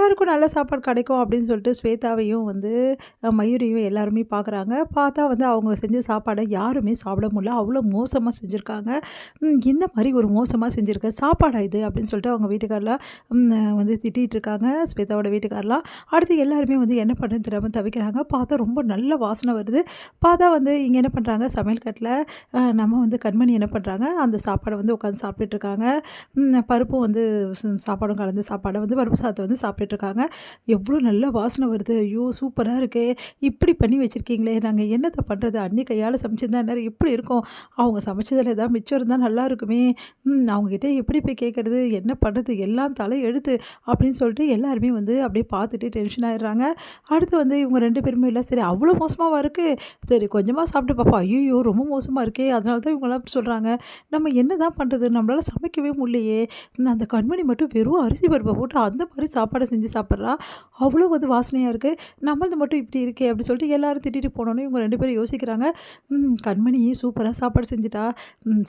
எல்லாருக்கும் நல்ல சாப்பாடு கிடைக்கும் அப்படின்னு சொல்லிட்டு ஸ்வேதாவையும் வந்து மயூரியும் எல்லாருமே பார்க்குறாங்க. பார்த்தா வந்து அவங்க செஞ்ச சாப்பாட யாருமே சாப்பிட முடியல. அவ்வளோ மோசமா செஞ்சுருக்காங்க. இந்த மாரி ஒரு மோசமா செஞ்சிருக்க சாப்பாடா இது? அப்படின்னு சொல்லிட்டு அவங்க வீட்டுக்காரர்லாம் வந்து திட்டிட்டு இருக்காங்க. ஸ்வேதாவோட வீட்டுக்காரர்லாம். அடுத்து எல்லாருமே வந்து என்ன பண்ணுறதுன்னு தெரியாம தவிக்கிறாங்க. பார்த்தா ரொம்ப நல்ல வாசனை வருது. பார்த்தா வந்து இங்க என்ன பண்றாங்க, சமையல் கட்டுல நம்ம வந்து கண்மணி என்ன பண்றாங்க, அந்த சாப்பாட வந்து உட்காந்து சாப்பிட்டுட்டு இருக்காங்க. பருப்பும் வந்து சாப்பாடும் கலந்த சாப்பாட வந்து பருப்பு சாதத்த வந்து சாப்பிட்டுட்டு இருக்காங்க. எவ்வளோ நல்ல வாசனை வருது. ஐயோ! சூப்பரா இருக்கே! இப்படி பண்ணி வச்சிருக்கீங்களே! நாங்க என்னத்த பண்றது? அண்ணி கையால சமைச்சிருந்தா இந்நேரம் எப்படி இருக்கும்? அவங்க சமைச்சதுல ஏதாவது மிச்சம் இருந்தா நல்லா இருக்குமே! அவங்ககிட்ட எப்படி போய் கேட்கறது? என்ன பண்றது? எல்லாம் தலை எழுத்து அப்படின்னு சொல்லிட்டு எல்லாருமே வந்து அப்படியே பார்த்துட்டு டென்ஷன் ஆயிடுறாங்க. அடுத்து வந்து இவங்க 2 பேருமே இல்ல, சரி அவ்வளோ மோசமாவா இருக்கு? சரி கொஞ்சமா சாப்பிட்டு பார்ப்போம். ஐய்யய்யோ! ரொம்ப மோசமா இருக்கே! அதனால தான் இவங்கலாம் அப்படி சொல்றாங்க. நம்ம என்னதான் பண்றது? நம்மளால சமைக்கவே முடியலையே! அந்த கண்மணி மட்டும் வெறும் அரிசி பருப்ப போட்டு அந்த மாரி சாப்பாட செஞ்சு சாப்பிட்றா. அவ்வளோ வந்து வாசனையா இருக்கு. நம்மளது மட்டும் இப்படி இருக்கே! அப்படி சொல்லிட்டு எல்லாரும் திட்டிட்டு போனோனே இவங்க 2 பேரும் யோசிக்கிறாங்க. கண்மணி சூப்பரா சாப்பாடு செஞ்சுட்டா.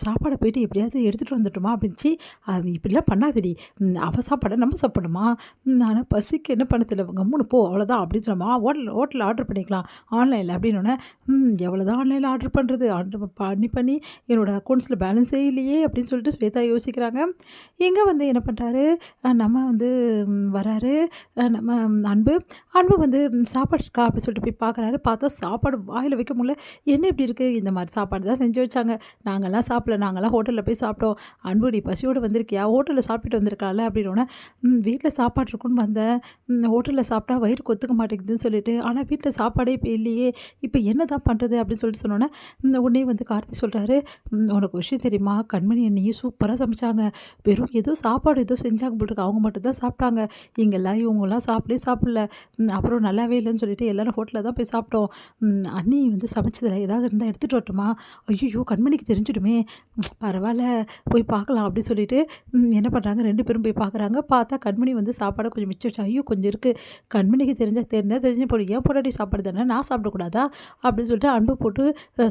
சாப்பாட போயிட்டு எப்படியாவது எடுத்துட்டு வந்துட்டோமா அப்படின்னு. ச்சீ! அது இப்படிலாம் பண்ணாதடி. அவ சாப்பாட நம்ம சாப்பிடணுமா? ஆனா பசிக்கு என்ன பண்ண தெரியல. கம்முனு போ அவ்வளோதான் அப்படின்னு சொன்னோமா, ஹோட்டல்ல ஆர்டர் பண்ணிக்கலாம் ஆன்லைன்ல அப்படின்னோனே, எவ்வளோதான் ஆன்லைன்ல ஆர்டர் பண்ணுறது? ஆர்டர் பண்ணி என்னோட அக்கவுண்ட்ஸில பேலன்ஸே இல்லையே அப்படின்னு சொல்லிட்டு ஸ்வேதா யோசிக்கிறாங்க. இங்க வந்து என்ன பண்றாரு, நம்ம வந்து வராரு. நம்ம அன்பு வந்து சாப்பாடு இருக்கா அப்படின்னு சொல்லிட்டு போய் பார்க்குறாரு. பார்த்தா சாப்பாடு வாயில வைக்க முடியல. என்ன இப்படி இருக்கு? இந்த மாதிரி சாப்பாடு தான் செஞ்சு வச்சாங்க. நாங்கலாம் சாப்பிடல. நாங்கலாம் ஹோட்டல்ல போய் சாப்பிட்டோம். அன்பு நீ பசியோடு வந்திருக்கியா? ஹோட்டல்ல சாப்பிட்டுட்டு வந்திருக்கலாம்ல அப்படின்னோனே, வீட்ல சாப்பாடு இருக்குன்னு வந்தேன். ஹோட்டல்ல சாப்பிட்டா வயிறுக்கு ஒத்துக்க மாட்டேங்குதுன்னு சொல்லிட்டு, ஆனா வீட்ல சாப்பாடே இப்ப இல்லையே! இப்ப என்னதான் பண்றது? அப்படின்னு சொல்லிட்டு சொன்னோனே, உடனே வந்து கார்த்தி சொல்றாரு, உனக்கு ஒரு விஷயம் தெரியுமா? கண்மணி அண்ணி சூப்பரா சமைச்சாங்க. வெறும் ஏதோ சாப்பாடு ஏதோ செஞ்சாங்க போல இருக்கு. அவங்க மட்டும் தான் சாப்பிட்டாங்க. இங்கலாம் இவங்கலாம் சாப்பிடவே சாப்பிடல. அப்புறம் நல்லாவே இல்லன்னு சொல்லிட்டு எல்லாரும் ஹோட்டல்ல தான் போய் சாப்பிட்டோம். அண்ணி வந்து சமைச்சதுல ஏதாவது இருந்தா எடுத்துட்டு வரட்டுமா? ஐய்யய்யோ! கண்மணிக்கு தெரிஞ்சிடுமே! பரவால்ல போய் பார்க்கலாம் அப்படின்னு சொல்லிட்டு, என்ன பண்றாங்க 2 பேரும் போய் பார்க்குறாங்க. பார்த்தா கண்மணி வந்து சாப்பாட கொஞ்சம் மிச்சம் வச்சு, ஐயோ! கொஞ்சம் இருக்கு. கண்மணிக்கு தெரிஞ்சா தெரிஞ்சு போடும். என் பொண்டாட்டி சாப்பாடு தானே நான் சாப்பிடக்கூடாதா? அப்படின்னு சொல்லிட்டு அன்பு போட்டு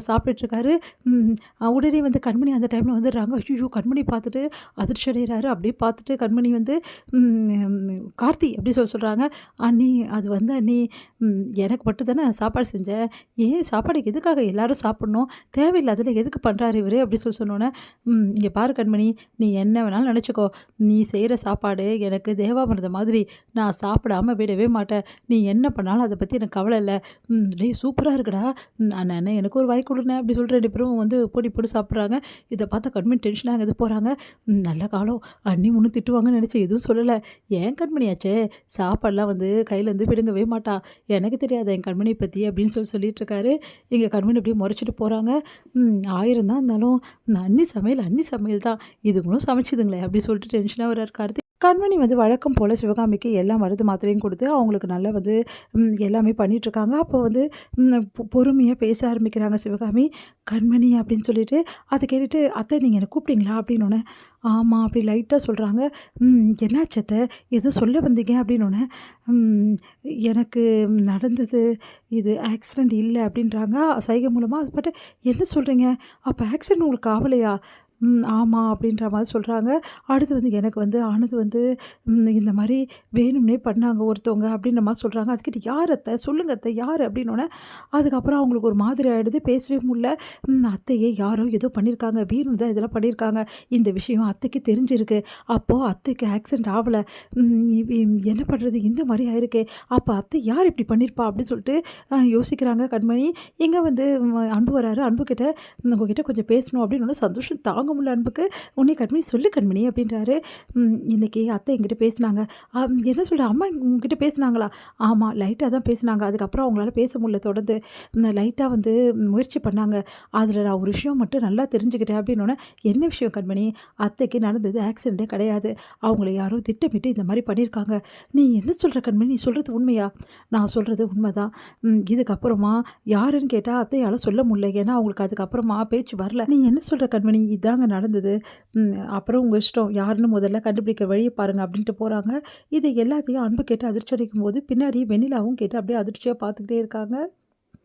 சாப்பிட்டுட்டு இருக்காரு. ம் உடனே வந்து கண்மணி அந்த டைம்ல வந்துடுறாங்க. ஐய்யய்யோ! கண்மணி பார்த்துட்டு அதிர்ச்சி அடைகிறாரு. அப்படியே பார்த்துட்டு கண்மணி வந்து கார்த்தி அப்படி சொல்றாங்க. அண்ணி அது வந்து அண்ணி எனக்கு மட்டும் தானே சாப்பாடு செஞ்சேன். ஏன் சாப்பாடுக்கு எதுக்காக எல்லாரும் சாப்பிடணும்? தேவையில்லாததுல எதுக்கு பண்றாரு இவரு? அப்படி சொன்னோனே, இங்க பாரு கண்மணி, நீ என்ன வேணாலும் நினச்சிக்கோ. நீ செய்ற சாப்பாடு எனக்கு தேவாமிர்தம் மாதிரி. நான் சாப்பிடாம விடவே மாட்டேன். நீ என்ன பண்ணாலும் அத பத்தி எனக்கு கவலை இல்ல. டேய் சூப்பரா இருக்குடா. அண்ணே எனக்கு ஒரு வாய் குடுண்ணே அப்படி சொல்லிட்டு 2 பேரும் வந்து போட்டி போட்டு சாப்பிட்றாங்க. இத பார்த்த கண்மணி டென்ஷன் ஆகுது போறாங்க. நல்ல காலம் அண்ணி ஒண்ணும் திட்டுவாங்கன்னு நினைச்சு எதுவும் சொல்லல. என் கண்மணியாச்சே சாப்பாடுலாம் வந்து கையிலேருந்து பிடுங்கவே மாட்டா. எனக்கு தெரியாதா என் கண்மணிய பத்தி அப்படின்னு சொல்லிட்டு இருக்காரு. எங்க கண்மணி அப்படியே முறைச்சிட்டு போறாங்க. 1000 தான் இருந்தாலும் அண்ணி சமையல் தான். இதுங்களும் சமைச்சுதுங்களே அப்படி சொல்லிட்டு டென்ஷனா வர்றாரு கார்த்திக். கண்மணி வந்து வழக்கம் போல் சிவகாமிக்கு எல்லா மருந்து மாத்திரையும் கொடுத்து அவங்களுக்கு நல்லா வந்து எல்லாமே பண்ணிகிட்ருக்காங்க. அப்போ வந்து பொறுமையாக பேச ஆரம்பிக்கிறாங்க சிவகாமி. கண்மணி அப்படின்னு சொல்லிட்டு அதை கேட்டுட்டு, அத்தை நீங்கள் என்ன கூப்பிட்டீங்களா அப்படின்னோடனே, ஆமாம் அப்படி லைட்டாக சொல்கிறாங்க. என்னாச்சு அத்தை ஏதோ சொல்ல வந்தீங்க அப்படின்னோடனே, எனக்கு நடந்தது இது ஆக்சிடெண்ட் இல்லை அப்படின்றாங்க சைகை மூலமாக. அது பாட்டு என்ன சொல்கிறீங்க? அப்போ ஆக்சிடெண்ட் உங்களுக்கு ஆகலையா? ஆமாம் அப்படின்ற மாதிரி சொல்கிறாங்க. அடுத்து வந்து எனக்கு வந்து ஆனது வந்து இந்த மாதிரி வேணும்னே பண்ணாங்க ஒருத்தவங்க அப்படின்ற மாதிரி சொல்கிறாங்க. அதுக்கிட்ட யார் அத்தை சொல்லுங்க அத்தை யார் அப்படின்னோடனே, அதுக்கப்புறம் அவங்களுக்கு ஒரு மாதிரி ஆகிடுது. பேசவே முடியல. அத்தையே யாரோ ஏதோ பண்ணியிருக்காங்க. வேணும் தான் இதெல்லாம் பண்ணியிருக்காங்க. இந்த விஷயம் அத்தைக்கு தெரிஞ்சிருக்கு. அப்போது அத்தைக்கு ஆக்சிடெண்ட் ஆகலை. என்ன பண்ணுறது இந்த மாதிரி ஆயிருக்கே. அப்போ அத்தை யார் இப்படி பண்ணியிருப்பா அப்படின்னு சொல்லிட்டு யோசிக்கிறாங்க கண்மணி. இங்கே வந்து அன்பு வராரு. அன்புக்கிட்ட உங்ககிட்ட கொஞ்சம் பேசணும் அப்படின்னு சந்தோஷம் தாங்க முடியல அன்புக்கு. உன்னை கண்மணி சொல்லு கண்மணி அப்படின்றாரு. இன்னைக்கு அத்தை என்கிட்ட பேசினாங்க. என்ன சொல்கிற அம்மா உங்ககிட்ட பேசினாங்களா? ஆமாம் லைட்டாக தான் பேசினாங்க. அதுக்கப்புறம் அவங்களால பேச முடியல தொடர்ந்து. லைட்டாக வந்து முயற்சி பண்ணாங்க. அதில் நான் ஒரு விஷயம் மட்டும் நல்லா தெரிஞ்சுக்கிட்டேன் அப்படின்னோடனே, என்ன விஷயம் கண்மணி? அத்தைக்கு நடந்தது ஆக்சிடெண்ட்டே கிடையாது. அவங்கள யாரோ திட்டமிட்டு இந்த மாதிரி பண்ணியிருக்காங்க. நீ என்ன சொல்கிற கண்மணி? நீ சொல்கிறது உண்மையா? நான் சொல்கிறது உண்மைதான். இதுக்கப்புறமா யாருன்னு கேட்டால் அத்தையால் சொல்ல முடியல. ஏன்னா அவங்களுக்கு அதுக்கப்புறமா பேச்சு வரல. நீ என்ன சொல்கிற கண்மணி? இதாங்க நடந்தது. அப்புறம் உங்கள் இஷ்டம். யாருன்னு முதல்ல கண்டுபிடிக்க வழியை பாருங்க அப்படின்ட்டு போகிறாங்க. இது எல்லாத்தையும் அன்பு கேட்டு அதிர்ச்சி அடைக்கும் போது பின்னாடி வெண்ணிலாவும் கேட்டு அப்படியே அதிர்ச்சியாக பார்த்துக்கிட்டே இருக்காங்க.